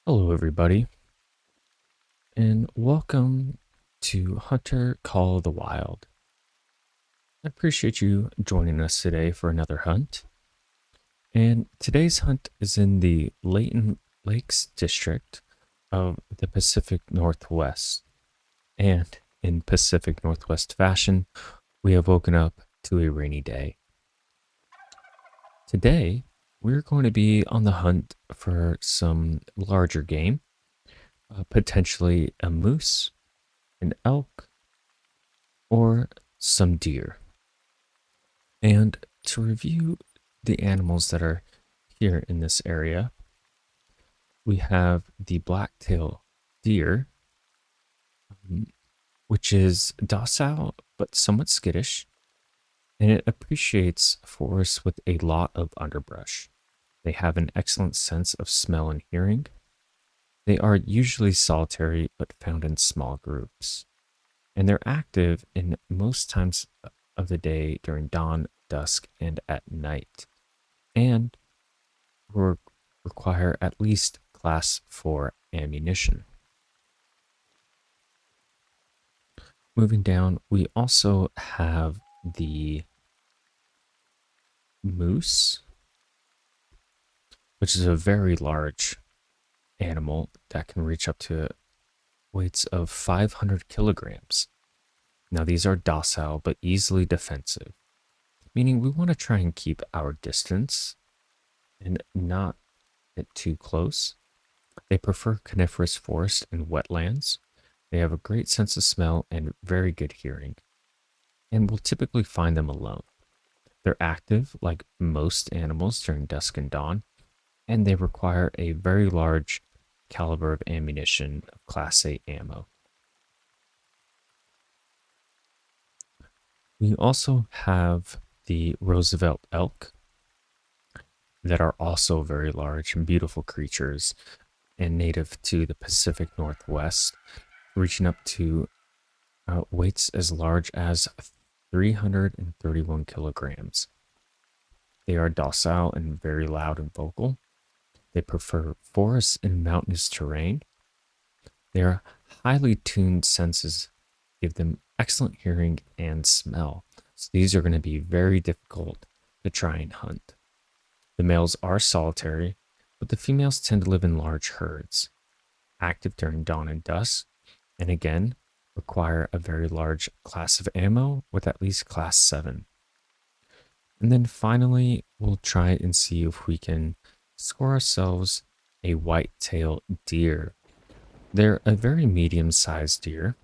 Hello, everybody, and welcome to Hunter Call of the Wild. I appreciate you joining us today for another hunt. And today's hunt is in the Layton Lakes district of the Pacific Northwest. And in Pacific Northwest fashion, we have woken up to a rainy day. Today, we're going to be on the hunt for some larger game, potentially a moose, an elk, or some deer. And to review the animals that are here in this area, we have the black-tailed deer, um, which is docile but somewhat skittish, and it appreciates forests with a lot of underbrush. They have an excellent sense of smell and hearing. They are usually solitary but found in small groups, and they're active in most times of the day during dawn, dusk, and at night, and will require at least class 4 ammunition. Moving down, we also have the moose, which is a very large animal that can reach up to weights of 500 kilograms. Now, these are docile but easily defensive, meaning we want to try and keep our distance and not get too close. They prefer coniferous forest and wetlands. They have a great sense of smell and very good hearing, and will typically find them alone. They're active, like most animals, during dusk and dawn, and they require a very large caliber of ammunition of Class A ammo. We also have the Roosevelt elk that are also very large and beautiful creatures and native to the Pacific Northwest, reaching up to weights as large as 331 kilograms. They are docile and very loud and vocal. They prefer forests and mountainous terrain. Their highly tuned senses give them excellent hearing and smell. So these are going to be very difficult to try and hunt. The males are solitary, but the females tend to live in large herds, active during dawn and dusk, and again, require a very large class of ammo with at least class 7. And then finally, we'll try and see if we can score ourselves a white-tailed deer. They're a very medium-sized deer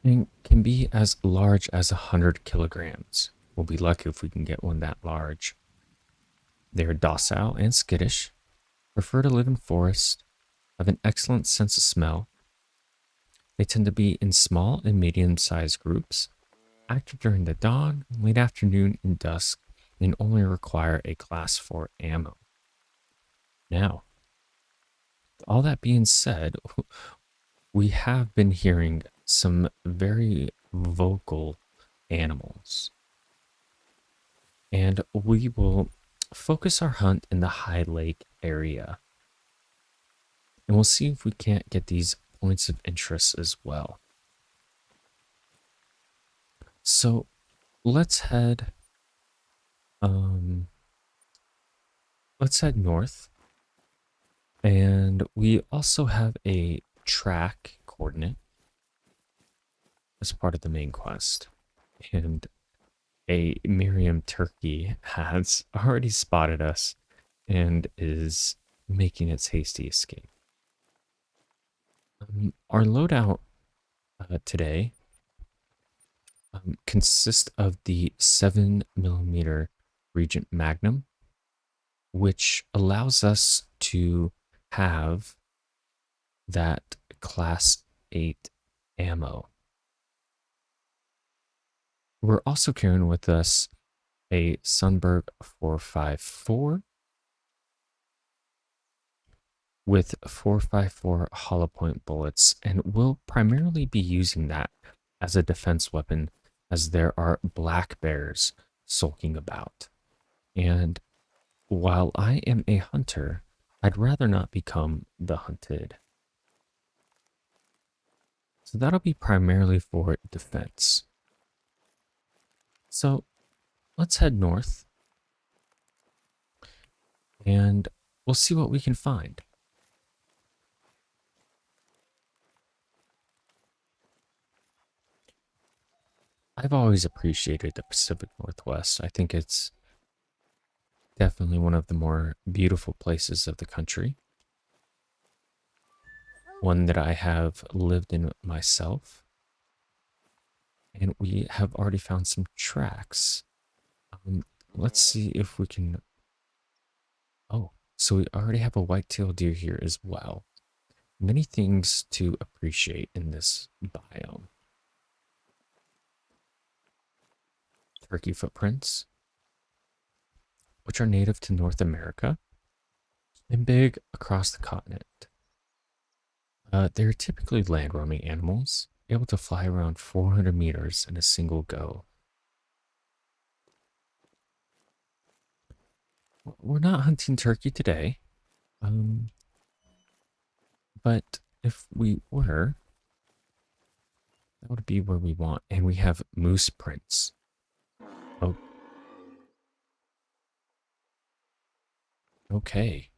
and can be as large as 100 kilograms. We'll be lucky if we can get one that large. They are docile and skittish, prefer to live in forests, have an excellent sense of smell. They tend to be in small and medium-sized groups, active during the dawn, late afternoon, and dusk, and only require a class 4 ammo. Now, all that being said, we have been hearing some very vocal animals, and we will focus our hunt in the High Lake area, and we'll see if we can't get these points of interest as well. So let's head um let's head north, and we also have a track coordinate as part of the main quest. And a Miriam turkey has already spotted us and is making its hasty escape. Our loadout today consists of the 7mm Regent Magnum, which allows us to have that class 8 ammo. We're also carrying with us a Sunberg 454 with 454 hollow point bullets, and we'll primarily be using that as a defense weapon as there are black bears sulking about. And while I am a hunter, I'd rather not become the hunted. So that'll be primarily for defense. So let's head north and we'll see what we can find. I've always appreciated the Pacific Northwest. I think it's definitely one of the more beautiful places of the country, one that I have lived in myself. And we have already found some tracks. Um, let's see if we can. Oh, so we already have a white-tailed deer here as well. Many things to appreciate in this biome. Turkey footprints, which are native to North America and big across the continent. They're typically land roaming animals, able to fly around 400 meters in a single go. We're not hunting turkey today, um, but if we were, that would be where we want. And we have moose prints. Oh, okay.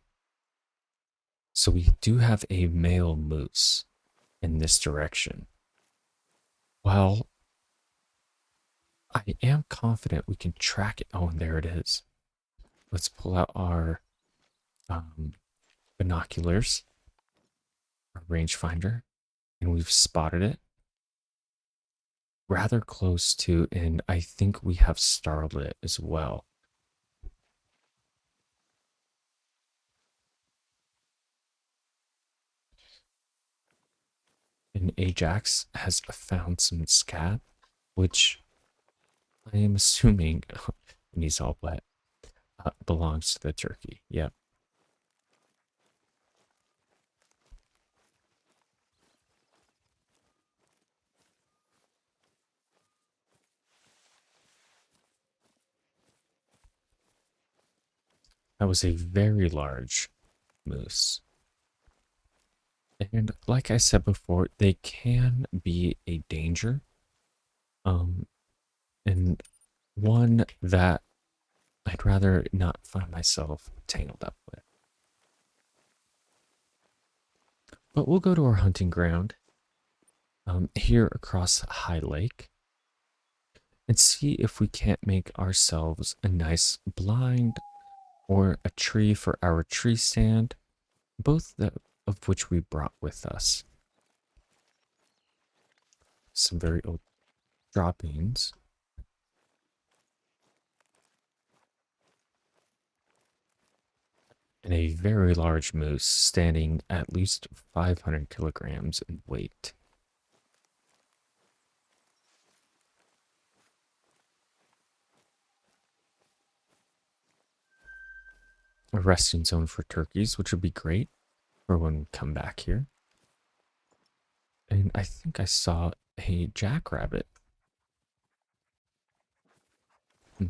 So we do have a male moose in this direction. Well, I am confident we can track it. Oh, and there it is. Let's pull out our um, binoculars, our rangefinder, and we've spotted it rather close to, and I think we have startled it as well. And Ajax has found some scab, which I am assuming, and he's all wet, belongs to the turkey. Yep. That was a very large moose. And like I said before, they can be a danger. Um, and one that I'd rather not find myself tangled up with. But we'll go to our hunting ground here across High Lake and see if we can't make ourselves a nice blind or a tree for our tree stand, of which we brought with us. Some very old droppings and a very large moose standing at least 500 kilograms in weight. A resting zone for turkeys, which would be great for when we come back here. And I think I saw a jackrabbit. Mm,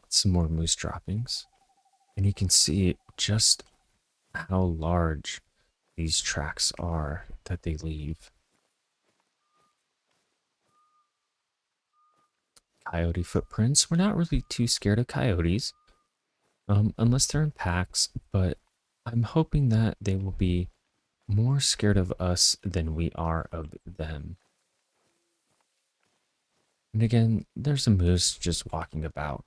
some more moose droppings. And you can see just how large these tracks are that they leave. Coyote footprints. We're not really too scared of coyotes, unless they're in packs, but I'm hoping that they will be more scared of us than we are of them. And again, there's a moose just walking about,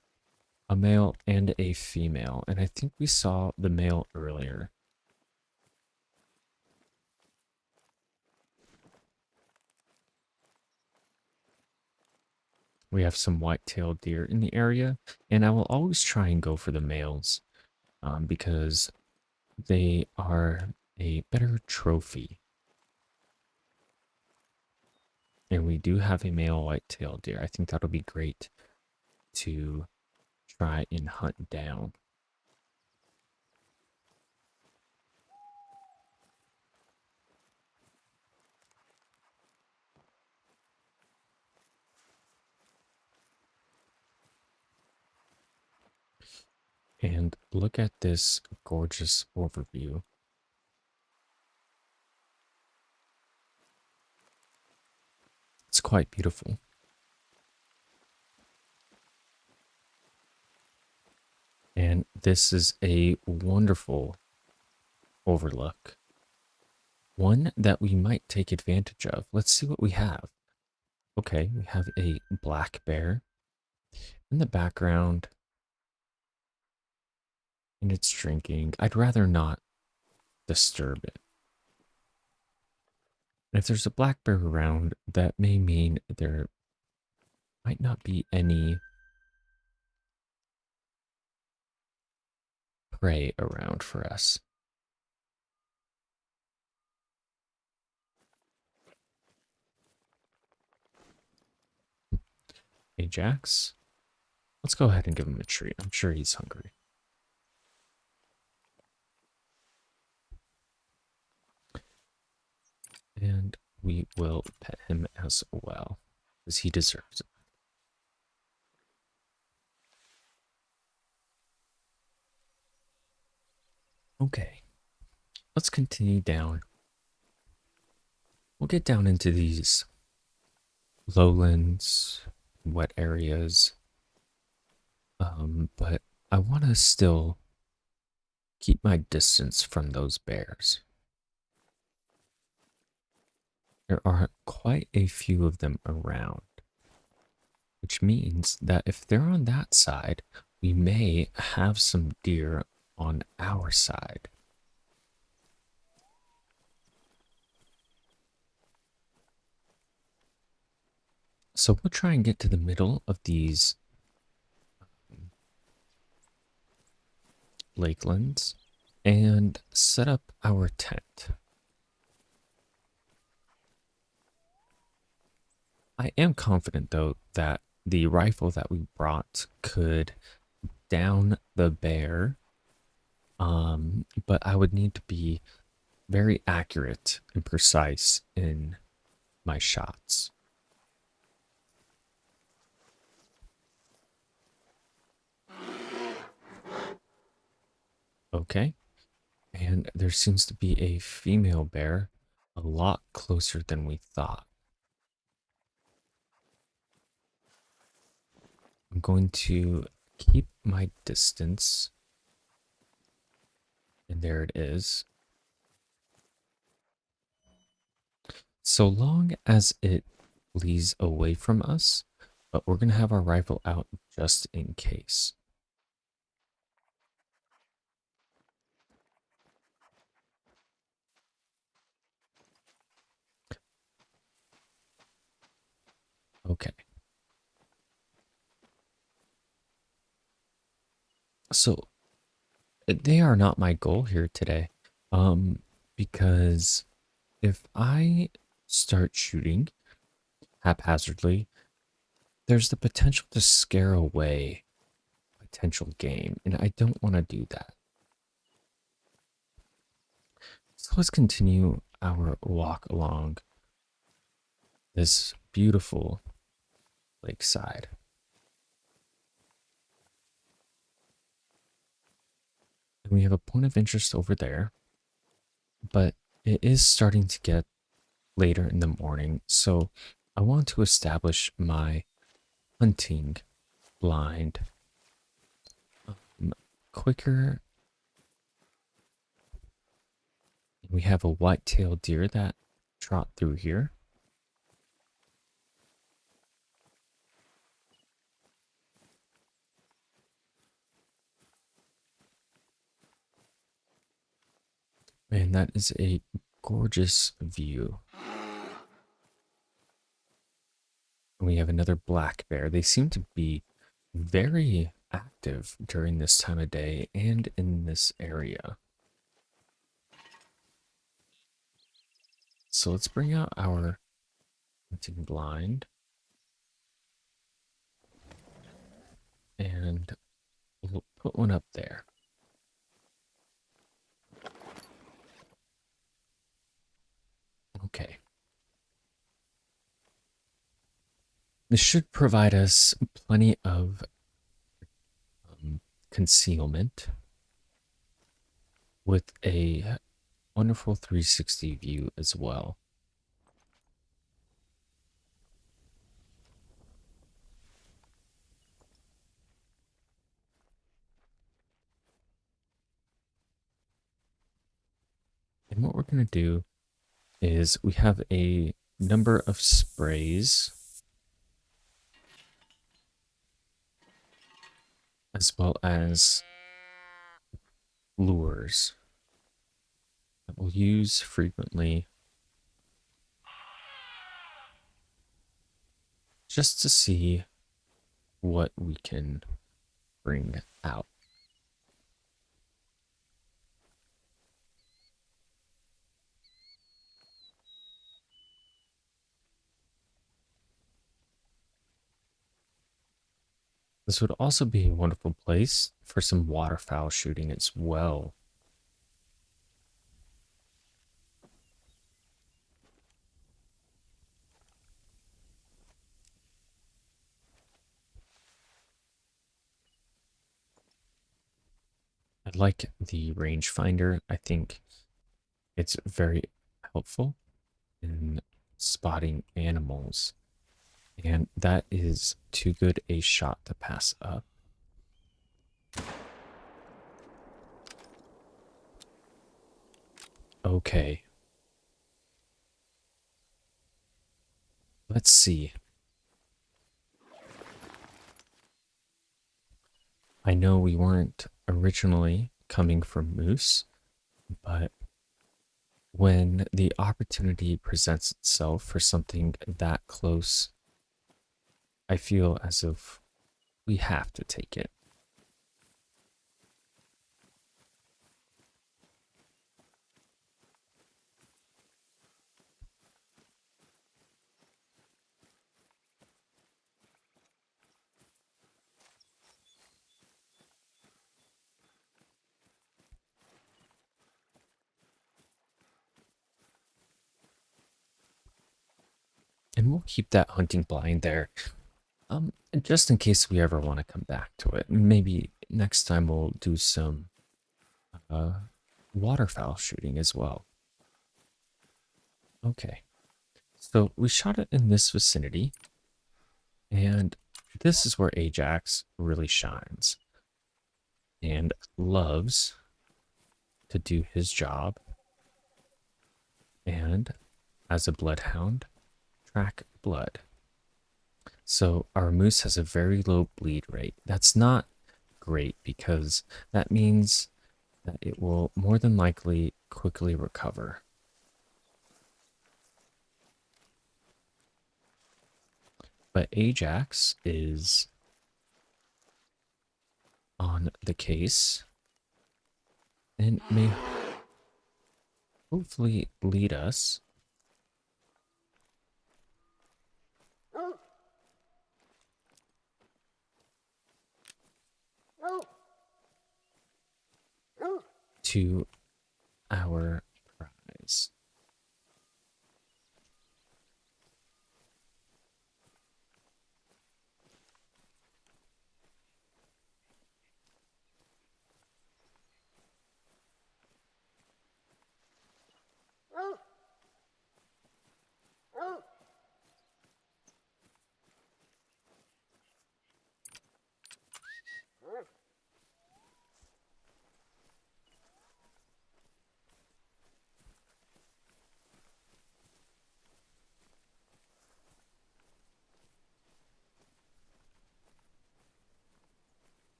a male and a female, and I think we saw the male earlier. We have some white-tailed deer in the area, and I will always try and go for the males because they are a better trophy. And we do have a male white-tailed deer. I think that'll be great to try and hunt down. And look at this gorgeous overview. It's quite beautiful. And this is a wonderful overlook, one that we might take advantage of. Let's see what we have. Okay, we have a black bear in the background, and it's drinking. I'd rather not disturb it. And if there's a black bear around, that may mean there might not be any prey around for us. Ajax, let's go ahead and give him a treat. I'm sure he's hungry. And we will pet him as well, because he deserves it. Okay, let's continue down. We'll get down into these lowlands, wet areas, but I want to still keep my distance from those bears. There are quite a few of them around, which means that if they're on that side, we may have some deer on our side. So we'll try and get to the middle of these lakelands and set up our tent. I am confident, though, that the rifle that we brought could down the bear, but I would need to be very accurate and precise in my shots. Okay, and there seems to be a female bear a lot closer than we thought. I'm going to keep my distance, and there it is. So long as it flees away from us, but we're going to have our rifle out just in case. Okay. So they are not my goal here today. Because if I start shooting haphazardly, there's the potential to scare away potential game, and I don't want to do that. So let's continue our walk along this beautiful lakeside. And we have a point of interest over there, but it is starting to get later in the morning, so I want to establish my hunting blind quicker. We have a whitetail deer that trot through here. Man, that is a gorgeous view. We have another black bear. They seem to be very active during this time of day and in this area. So let's bring out our hunting blind and we'll put one up there. Okay. This should provide us plenty of concealment with a wonderful 360 view as well. And what we're going to do is we have a number of sprays as well as lures that we'll use frequently just to see what we can bring out. This would also be a wonderful place for some waterfowl shooting as well. I like the rangefinder. I think it's very helpful in spotting animals, and that is too good a shot to pass up. Okay, let's see. I know we weren't originally coming for moose, but when the opportunity presents itself for something that close, I feel as if we have to take it. And we'll keep that hunting blind there. Just in case we ever want to come back to it. Maybe next time we'll do some uh waterfowl shooting as well. Okay. So we shot it in this vicinity, and this is where Ajax really shines and loves to do his job, and as a bloodhound, track blood. So our moose has a very low bleed rate. That's not great because that means that it will more than likely quickly recover. But Ajax is on the case and may hopefully lead us to our prize.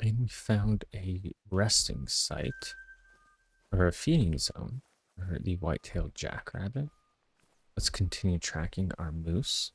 And we found a resting site or a feeding zone for the white-tailed jackrabbit. Let's continue tracking our moose.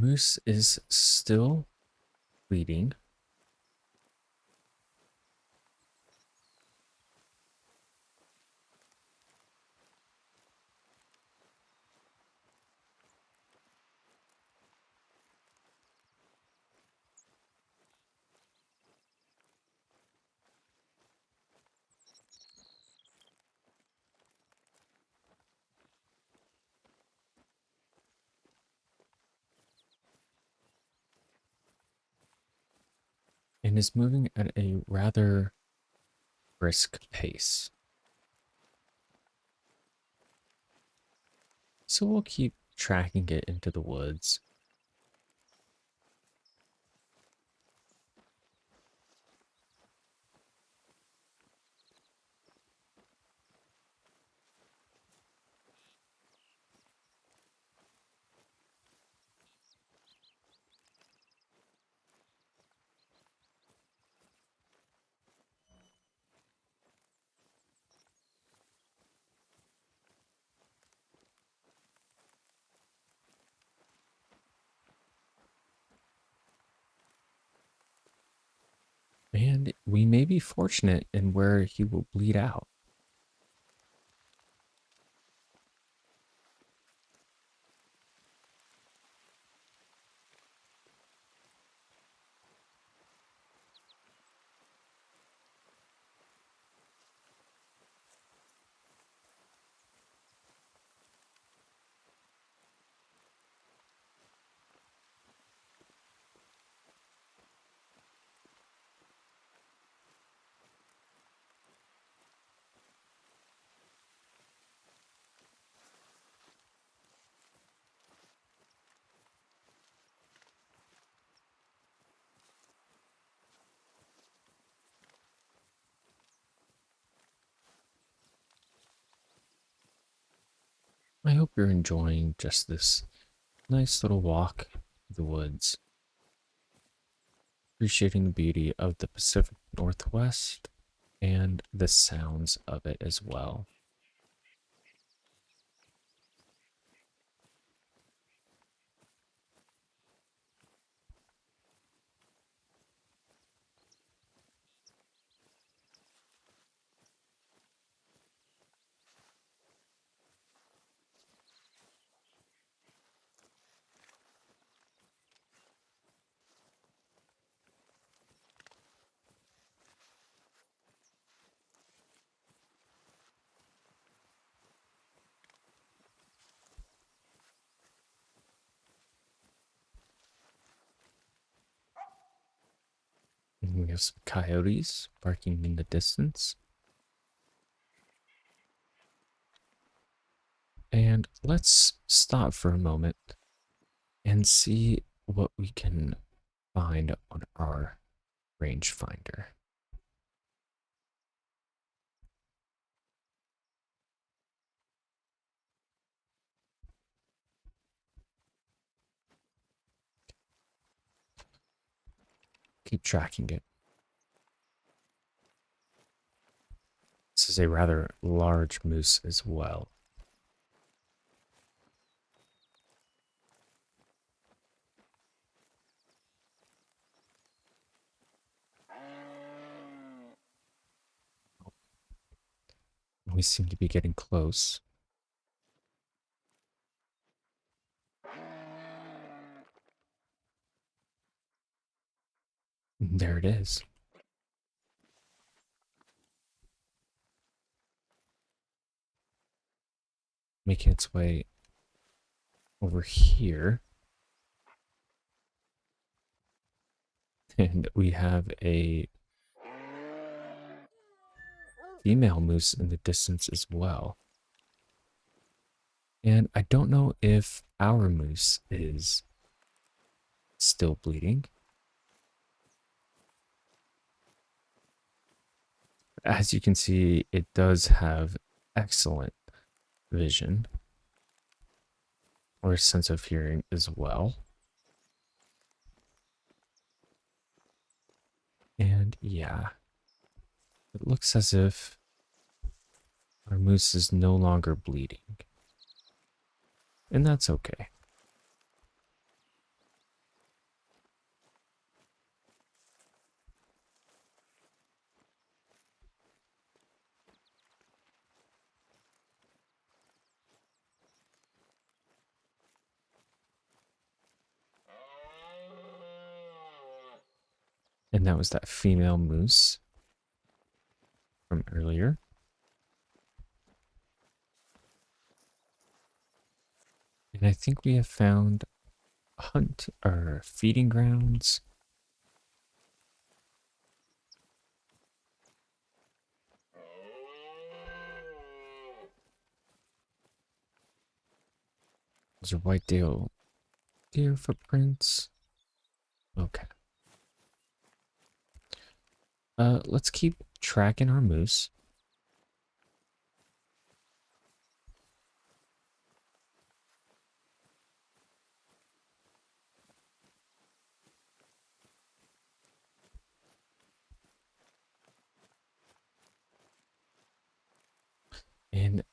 moose is still bleeding. And is moving at a rather brisk pace. So we'll keep tracking it into the woods. And we may be fortunate in where he will bleed out. I hope you're enjoying just this nice little walk through the woods, appreciating the beauty of the Pacific Northwest and the sounds of it as well. And we have some coyotes barking in the distance. And let's stop for a moment and see what we can find on our rangefinder. Keep tracking it. This is a rather large moose as well. We seem to be getting close. There it is. Making its way over here. And we have a female moose in the distance as well. And I don't know if our moose is still bleeding. As you can see, it does have excellent vision or sense of hearing as well. And yeah, it looks as if our moose is no longer bleeding. And that's okay. And that was that female moose from earlier. And I think we have found hunt or feeding grounds. Those are whitetail deer footprints. Okay. Let's keep tracking our moose. And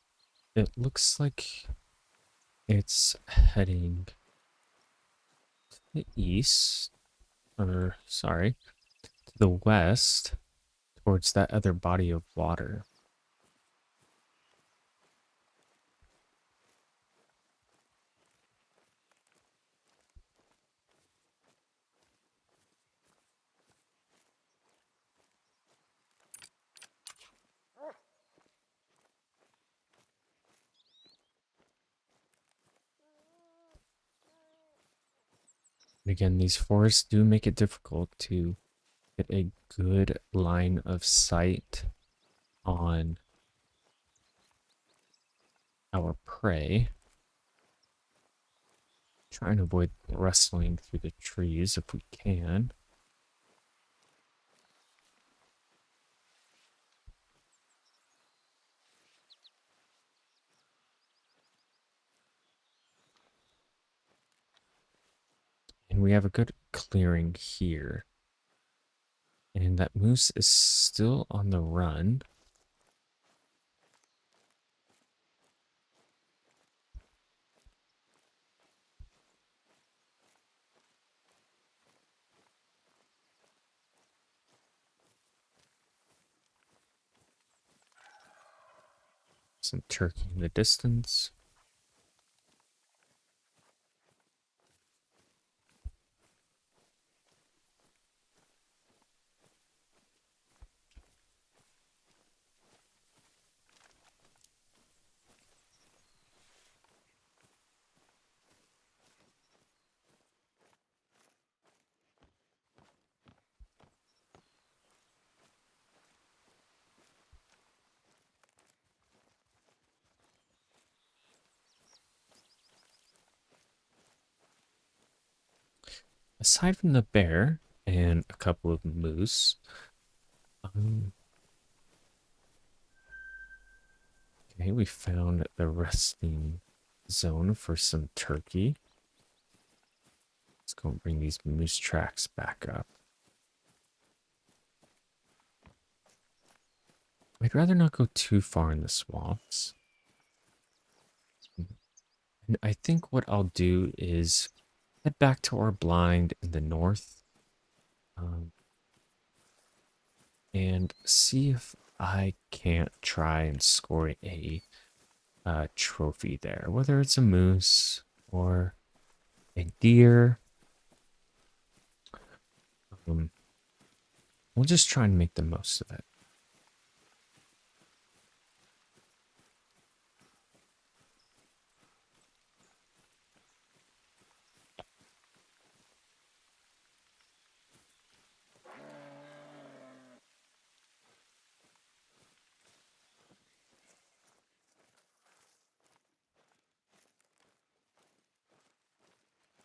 it looks like it's heading to the east, or sorry, to the west towards that other body of water. And again, these forests do make it difficult to get a good line of sight on our prey. Trying to avoid rustling through the trees if we can. And we have a good clearing here. And that moose is still on the run. Some turkey in the distance. Aside from the bear and a couple of moose, um, okay, we found the resting zone for some turkey. Let's go and bring these moose tracks back up. I'd rather not go too far in the swamps. And I think what I'll do is head back to our blind in the north, um, and see if I can't try and score a trophy there, whether it's a moose or a deer. Um, we'll just try and make the most of it.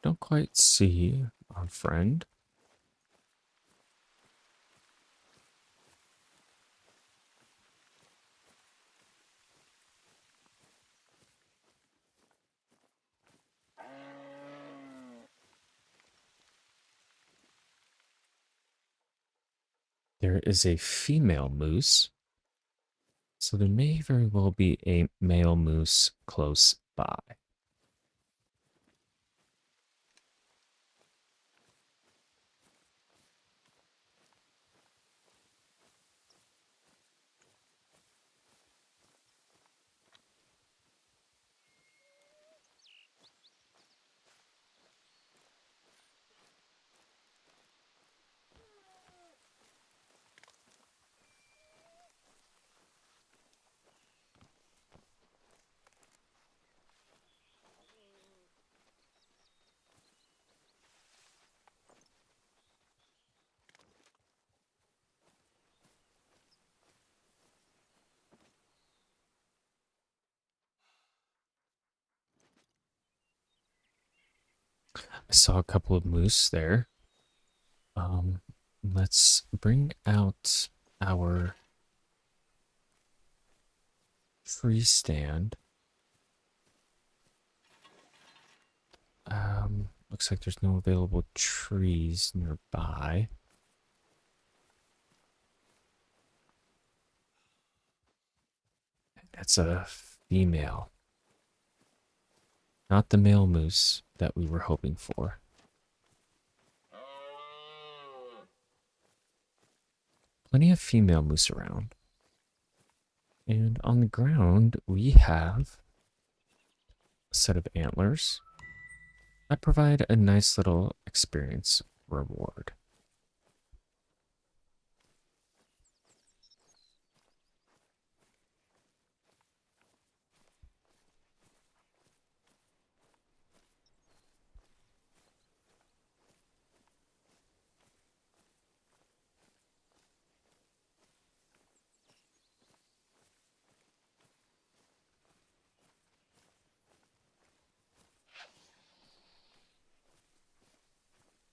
Don't quite see our friend. There is a female moose, so there may very well be a male moose close by. I saw a couple of moose there. Um, let's bring out our tree stand. Looks like there's no available trees nearby. That's a female, not the male moose that we were hoping for. Plenty of female moose around. And on the ground, we have a set of antlers that provide a nice little experience reward.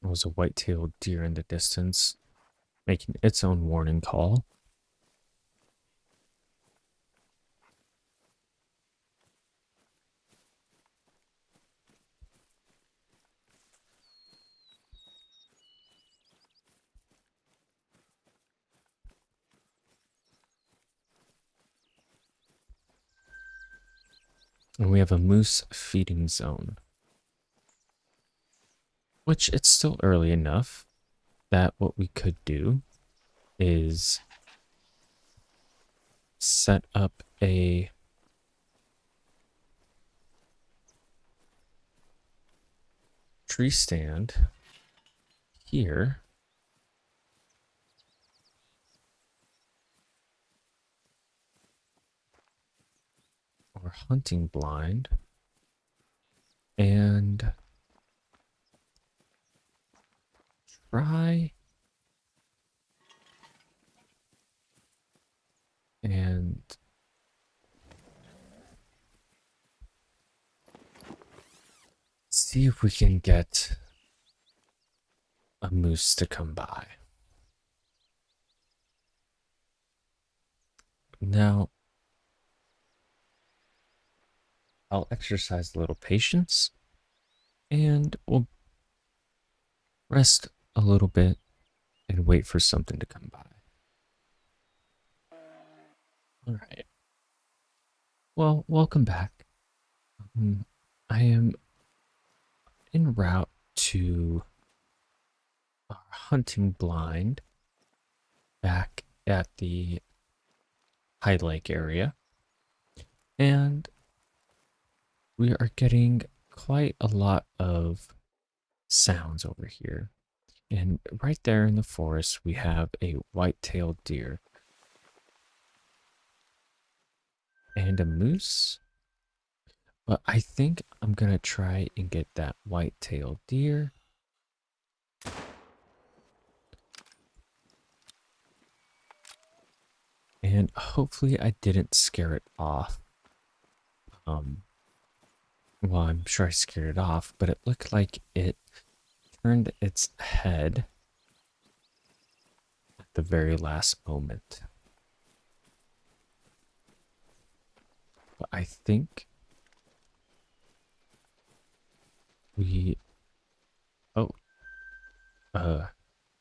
There was a white-tailed deer in the distance, making its own warning call. And we have a moose feeding zone, which it's still early enough that what we could do is set up a tree stand here, or hunting blind, and try and see if we can get a moose to come by. Now, I'll exercise a little patience and we'll rest a little bit and wait for something to come by. All right. Well, welcome back. I am en route to our hunting blind back at the High Lake area, and we are getting quite a lot of sounds over here. And right there in the forest, we have a white-tailed deer and a moose. But I think I'm gonna try and get that white-tailed deer. And hopefully I didn't scare it off. Well, I'm sure I scared it off, but it looked like it turned its head at the very last moment. But I think we... Oh,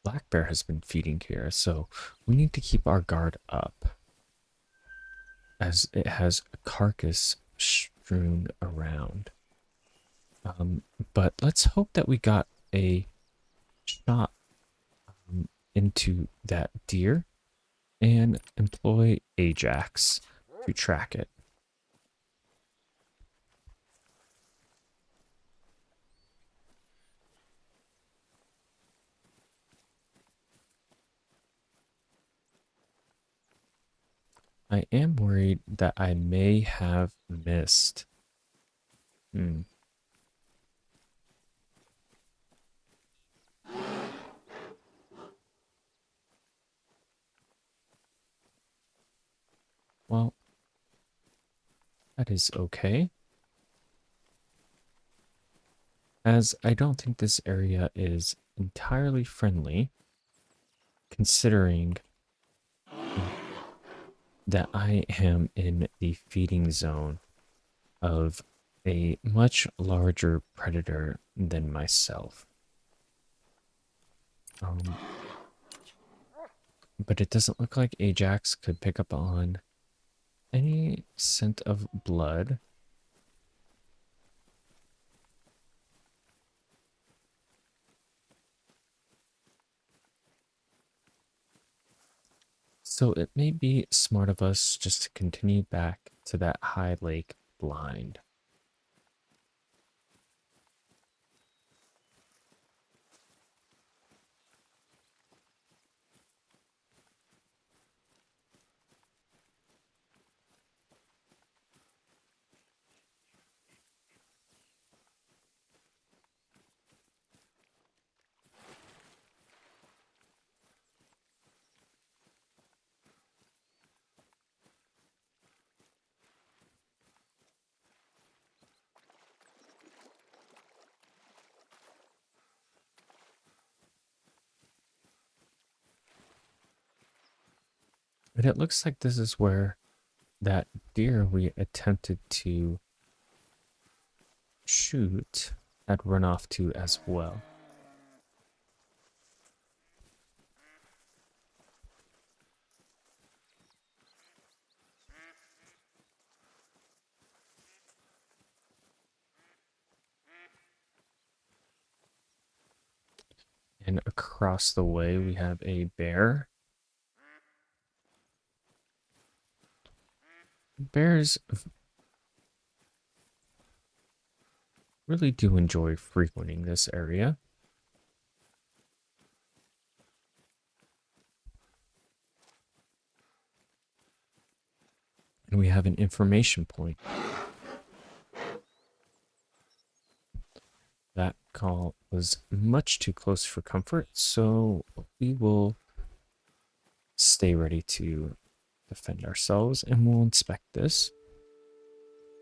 Black Bear has been feeding here, so we need to keep our guard up, as it has a carcass strewn around. But let's hope that we got a shot into that deer and employ Ajax to track it. I am worried that I may have missed. Well, that is okay. as I don't think this area is entirely friendly, considering that I am in the feeding zone of a much larger predator than myself. Um, but it doesn't look like Ajax could pick up on any scent of blood. So it may be smart of us just to continue back to that high lake blind. And it looks like this is where that deer we attempted to shoot had run off to as well. And across the way, we have a bear. Bears really do enjoy frequenting this area. And we have an information point. That call was much too close for comfort, so we will stay ready to defend ourselves and we'll inspect this.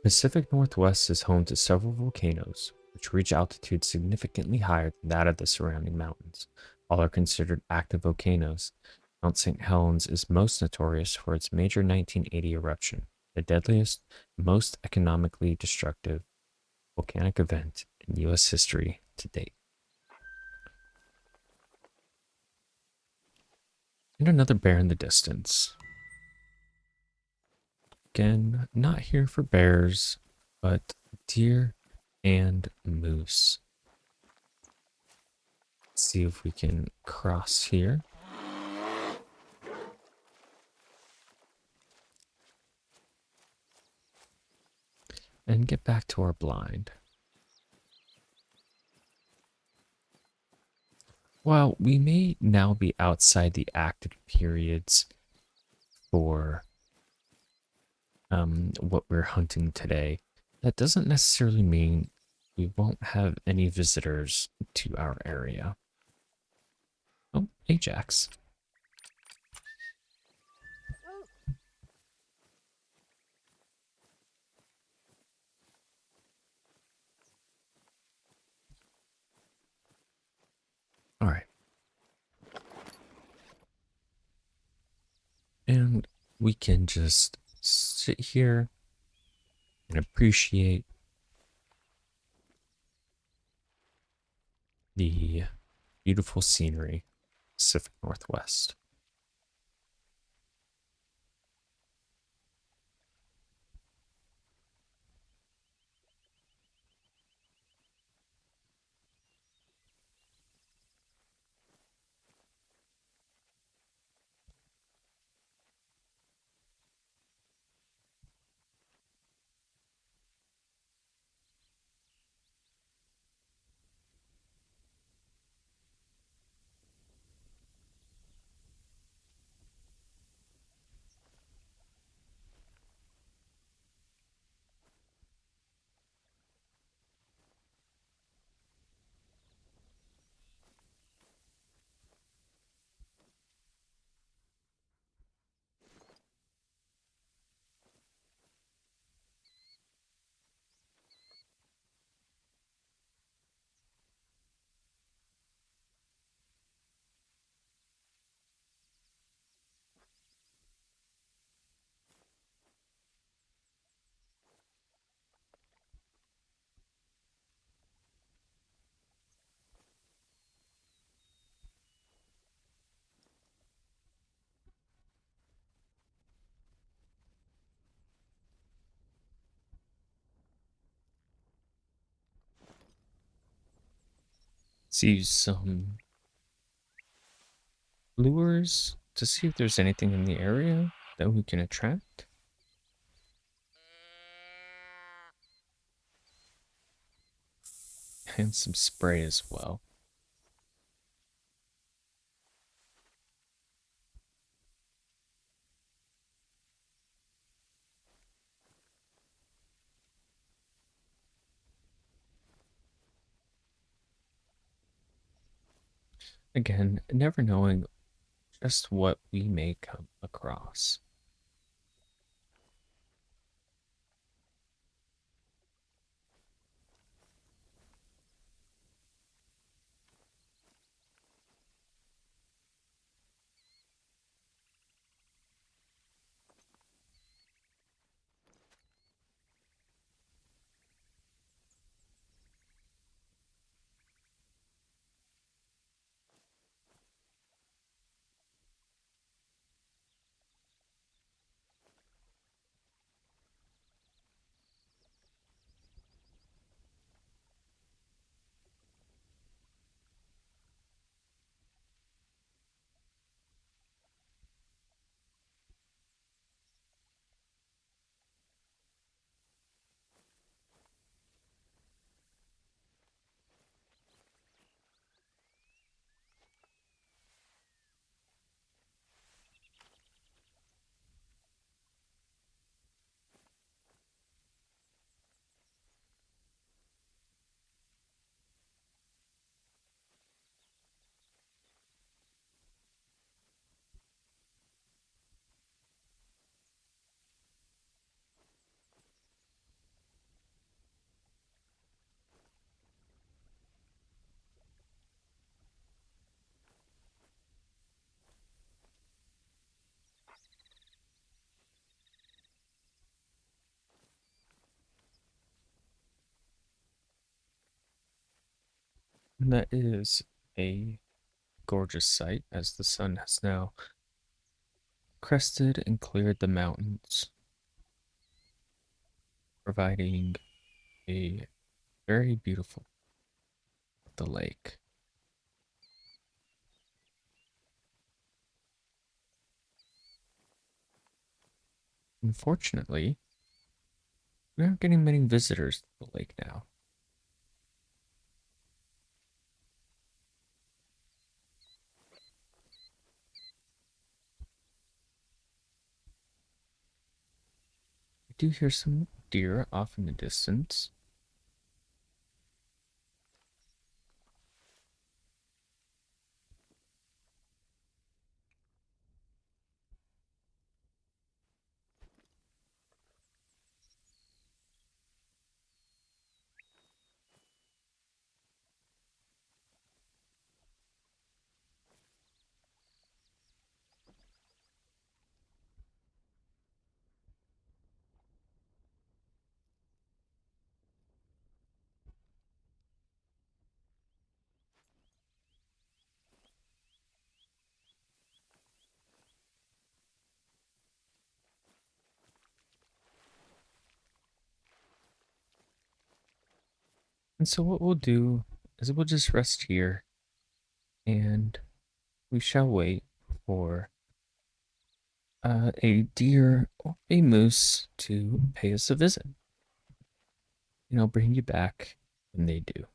Pacific Northwest is home to several volcanoes, which reach altitudes significantly higher than that of the surrounding mountains. All are considered active volcanoes. Mount St. Helens is most notorious for its major 1980 eruption, the deadliest, most economically destructive volcanic event in U.S. history to date. And another bear in the distance. Again, not here for bears, but deer and moose. Let's see if we can cross here. And get back to our blind. While we may now be outside the active periods for what we're hunting today, that doesn't necessarily mean we won't have any visitors to our area. Oh, Ajax. All right. And we can just sit here and appreciate the beautiful scenery, Pacific Northwest. Let's use some lures to see if there's anything in the area that we can attract. And some spray as well. Again, never knowing just what we may come across. And that is a gorgeous sight as the sun has now crested and cleared the mountains, providing a very beautiful the lake. Unfortunately, we aren't getting many visitors to the lake now. I do hear some deer off in the distance. And so what we'll do is we'll just rest here and we shall wait for a deer or a moose to pay us a visit. And I'll bring you back when they do.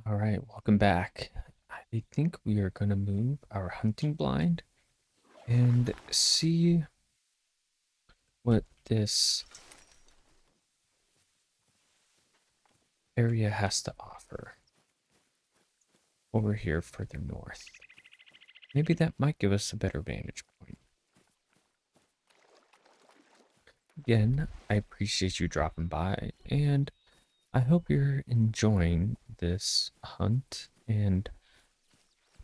All right, welcome back. I think we are going to move our hunting blind and see what this area has to offer over here further north. Maybe that might give us a better vantage point. Again, I appreciate you dropping by, and I hope you're enjoying this hunt and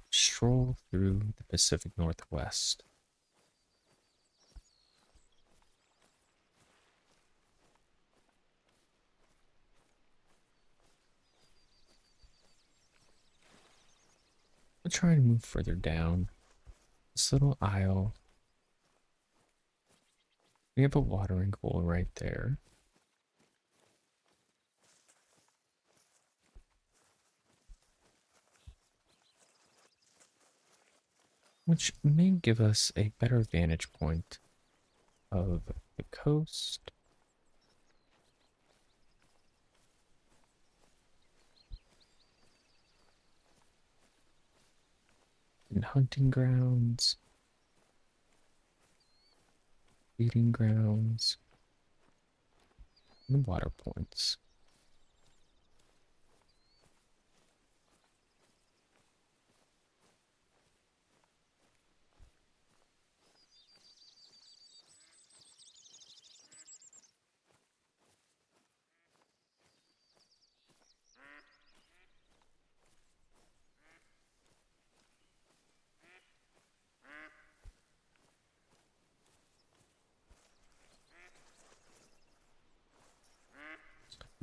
stroll through the Pacific Northwest. We'll try to move further down this little aisle. We have a watering hole right there. which may give us a better vantage point of the coast and hunting grounds, feeding grounds, and water points.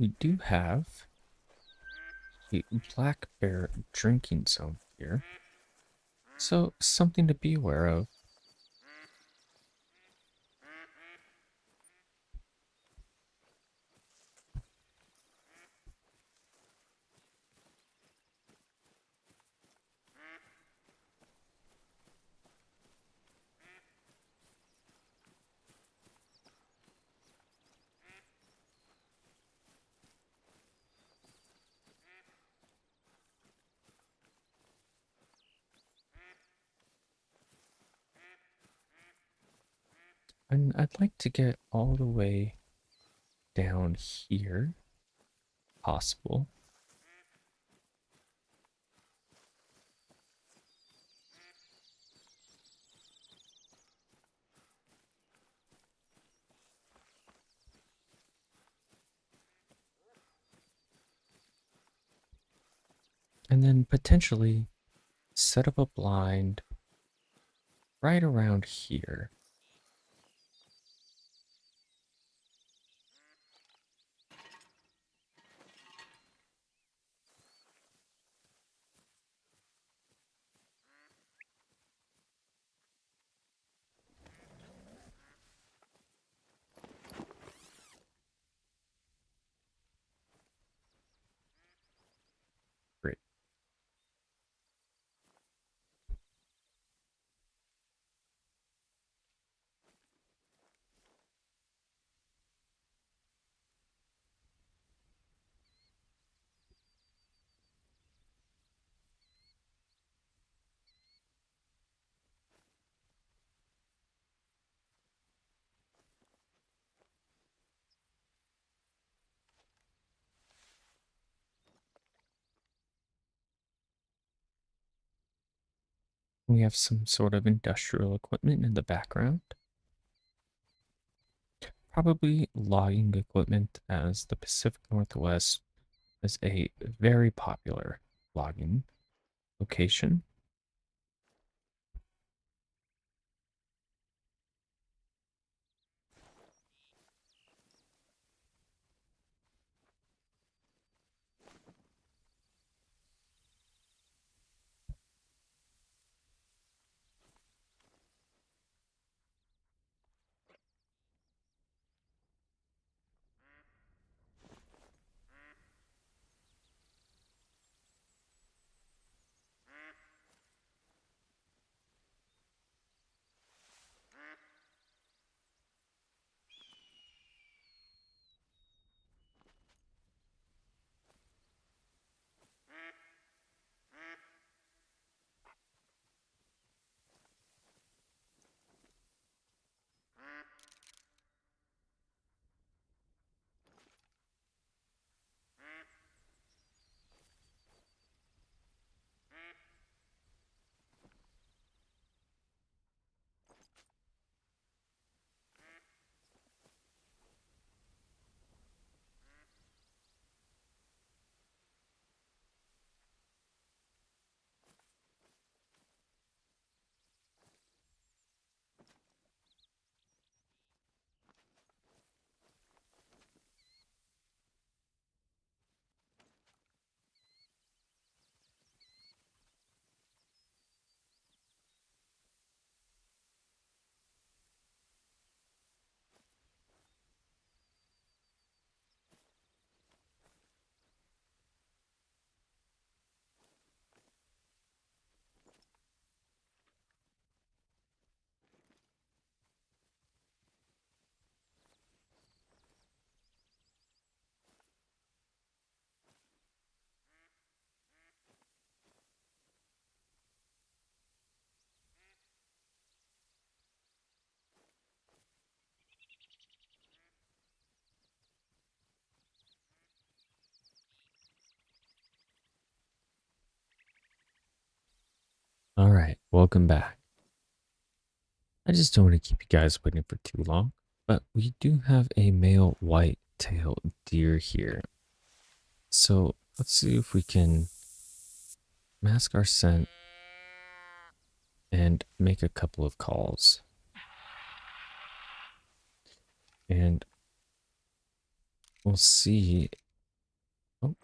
We do have a black bear drinking zone here, so something to be aware of. And I'd like to get all the way down here, possible. And then potentially set up a blind right around here. Great. We have some sort of industrial equipment in the background. Probably logging equipment, as the Pacific Northwest is a very popular logging location. All right, welcome back. I just don't want to keep you guys waiting for too long, but we do have a male white-tailed deer here. So let's see if we can mask our scent and make a couple of calls. And we'll see. Oh,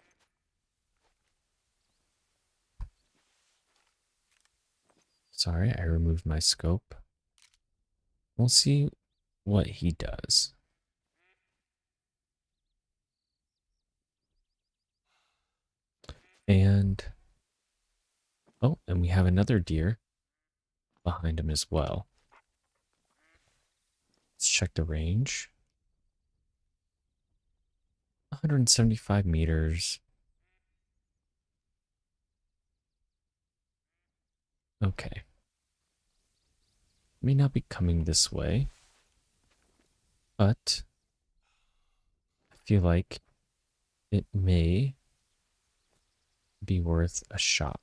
sorry, I removed my scope. We'll see what he does. And oh, and we have another deer behind him as well. Let's check the range. 175 meters. Okay. May not be coming this way, but I feel like it may be worth a shot.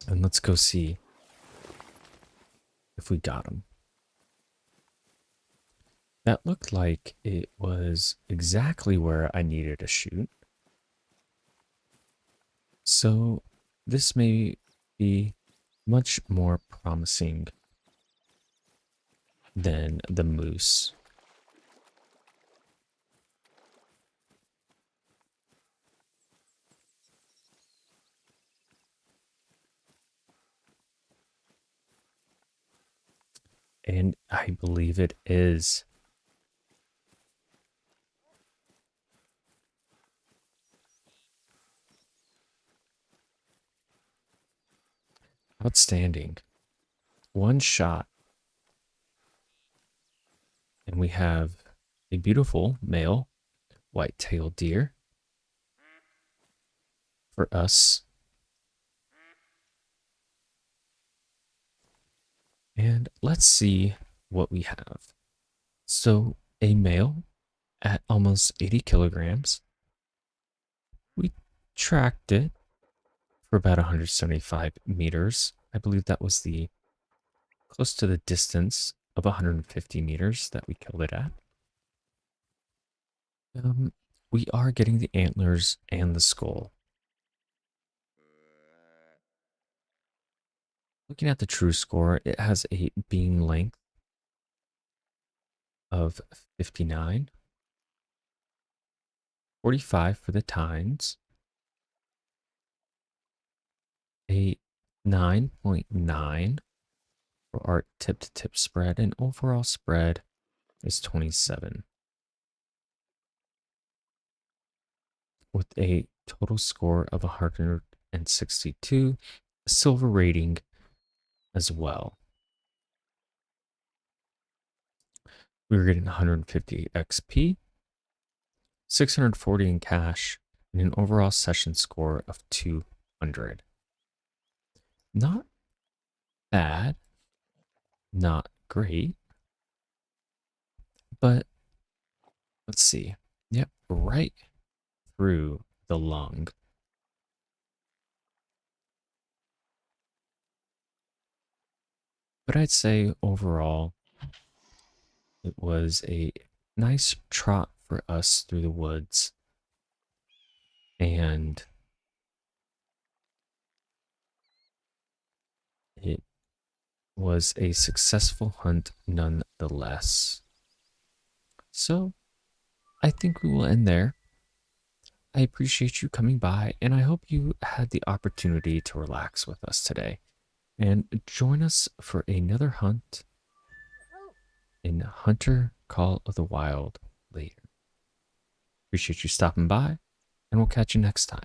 And let's go see if we got him. That looked like it was exactly where I needed to shoot. So this may be much more promising than the moose. And I believe it is. Outstanding. One shot. And we have a beautiful male white-tailed deer for us. And let's see what we have. So a male at almost 80 kilograms. We tracked it for about 175 meters. I believe that was the close to the distance of 150 meters that we killed it at. We are getting the antlers and the skull. Looking at the true score, it has a beam length of 59, 45 for the tines, a 9.9 for our tip-to-tip spread, and overall spread is 27, with a total score of 162, a silver rating as well. We were getting 150 XP, 640 in cash, and an overall session score of 200. Not bad, not great, but let's see. Yep, right through the lung. But I'd say overall, it was a nice trot for us through the woods. And it was a successful hunt nonetheless. So I think we will end there. I appreciate you coming by, and I hope you had the opportunity to relax with us today. And join us for another hunt in Hunter Call of the Wild later. Appreciate you stopping by, and we'll catch you next time.